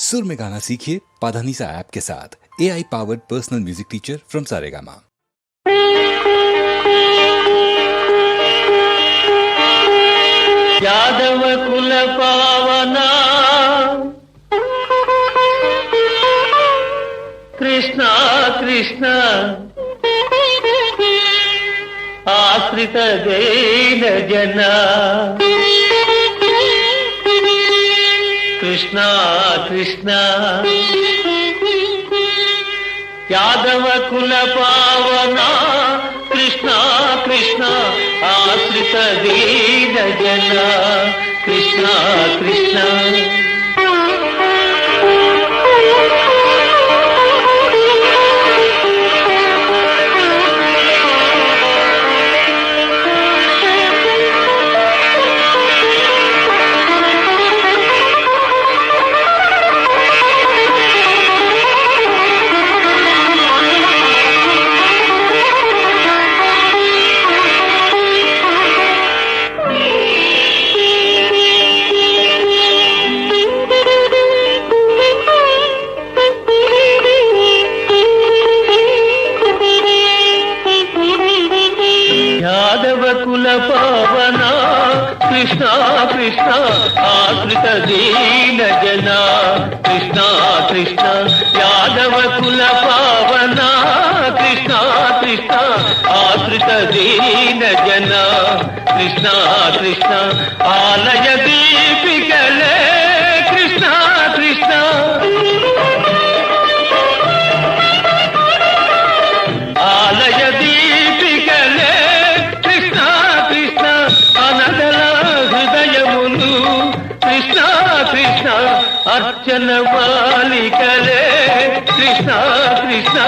सुर में गाना सीखिए पाधानीसा ऐप के साथ। AI powered personal music teacher from Saregama. Yadav कुल पावना कृष्णा कृष्ण आश्रित दीन जना कृष्णा कृष्णा यादव कुल पावना कृष्णा कृष्णा आश्रित दीन जना कृष्णा कृष्णा यादव कुल पावना कृष्णा कृष्णा आश्रित दीन जना कृष्णा कृष्णा यादव कुल पावना कृष्णा कृष्णा आश्रित दीन जना कृष्णा कृष्णा आलय दीपिकले कृष्णा कृष्णा आलय दीपिकले कृष्णा कृष्णा अनदल हृदयमुनु कृष्णा कृष्णा अर्चन मालिकले कृष्णा कृष्णा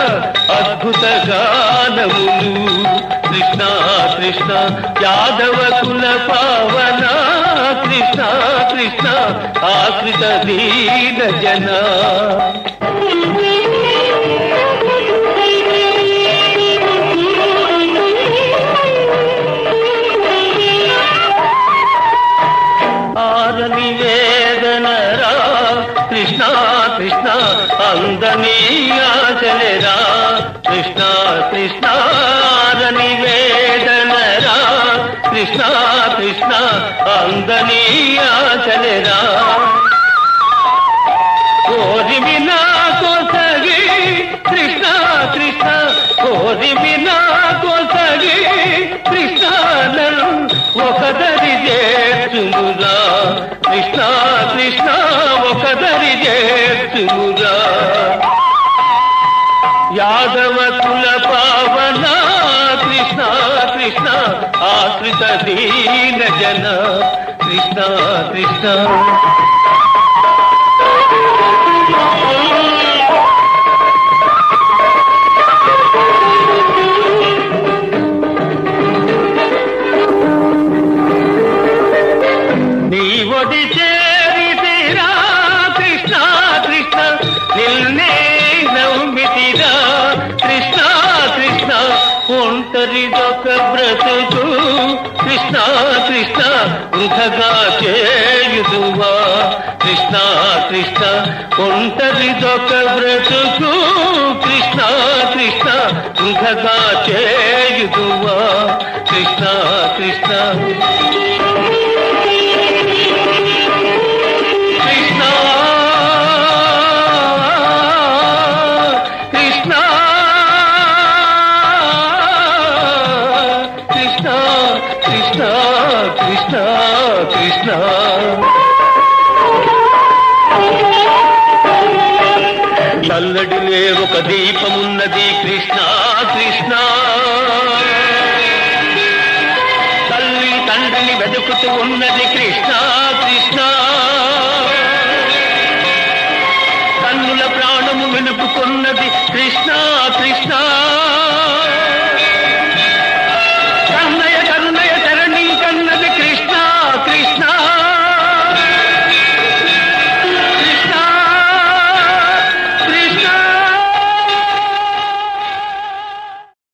अद्भुत गानमुनु कृष्णा कृष्णा यादव कुल पावना कृष्णा कृष्णा आश्रित दीन जना निवेदनरा कृष्णा कृष्णा अंदनीया चलेरा कृष्णा कृष्णा निवेदनरा कृष्णा कृष्णा अंदनीया चलेरा कोरी बिना को सगी कृष्णा कृष्णा कोरी बिना को सगी कृष्णा ఒకదరి చేర్చుమురా కృష్ణ కృష్ణ ఒకదరి చేర్చుమురా యాదవ కుల పావన కృష్ణ కృష్ణ ఆశ్రిత దీన జన కృష్ణ కృష్ణ ఒడి చేరితిరా కృష్ణ కృష్ణ నిల్నే నవ్మితిరా కృష్ణ కృష్ణ ఒంటరిదొక బ్రతుకు కృష్ణ కృష్ణ వృధగా చేయుదువా కృష్ణ కృష్ణ ఒంటరిదొక బ్రతుకు కృష్ణ కృష్ణ వృధగా చేయుదువా కృష్ణ కృష్ణ కృష్ణ కృష్ణ చల్లడిలే ఒక దీపమున్నది కృష్ణ కృష్ణ తల్లి తండ్రిని వెతుకుతూ ఉన్నది కృష్ణ కృష్ణ కన్నుల ప్రాణము వెనుకున్నది కృష్ణ కృష్ణ